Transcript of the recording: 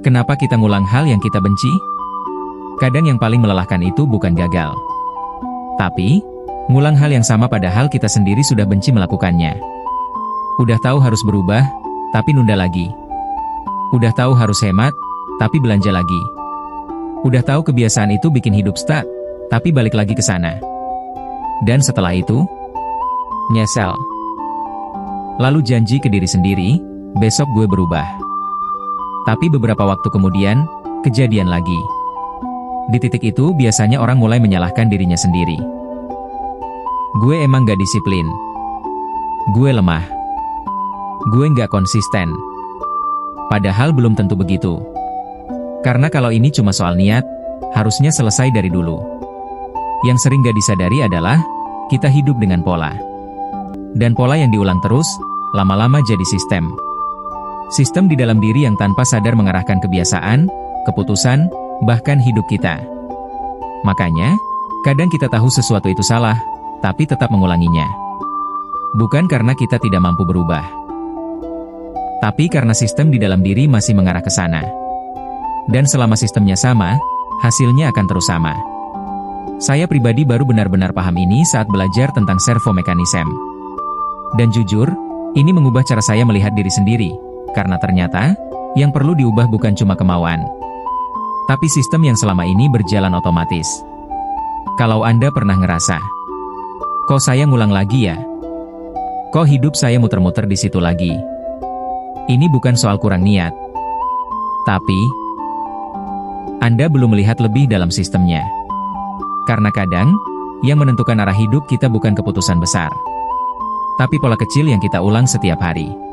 Kenapa kita ngulang hal yang kita benci? Kadang yang paling melelahkan itu bukan gagal, tapi ngulang hal yang sama padahal kita sendiri sudah benci melakukannya. Udah tahu harus berubah, tapi nunda lagi. Udah tahu harus hemat, tapi belanja lagi. Udah tahu kebiasaan itu bikin hidup stuck, tapi balik lagi ke sana. Dan setelah itu, nyesel. Lalu janji ke diri sendiri, besok gue berubah. Tapi beberapa waktu kemudian, kejadian lagi. Di titik itu biasanya orang mulai menyalahkan dirinya sendiri. Gue emang gak disiplin. Gue lemah. Gue gak konsisten. Padahal belum tentu begitu. Karena kalau ini cuma soal niat, harusnya selesai dari dulu. Yang sering gak disadari adalah, kita hidup dengan pola. Dan pola yang diulang terus, lama-lama jadi sistem. Sistem di dalam diri yang tanpa sadar mengarahkan kebiasaan, keputusan, bahkan hidup kita. Makanya, kadang kita tahu sesuatu itu salah, tapi tetap mengulanginya. Bukan karena kita tidak mampu berubah, tapi karena sistem di dalam diri masih mengarah ke sana. Dan selama sistemnya sama, hasilnya akan terus sama. Saya pribadi baru benar-benar paham ini saat belajar tentang servomekanisme. Dan jujur, ini mengubah cara saya melihat diri sendiri. Karena ternyata, yang perlu diubah bukan cuma kemauan, tapi sistem yang selama ini berjalan otomatis. Kalau Anda pernah ngerasa, kok saya ngulang lagi ya? Kok hidup saya muter-muter di situ lagi? Ini bukan soal kurang niat, tapi Anda belum melihat lebih dalam sistemnya. Karena kadang, yang menentukan arah hidup kita bukan keputusan besar, tapi pola kecil yang kita ulang setiap hari.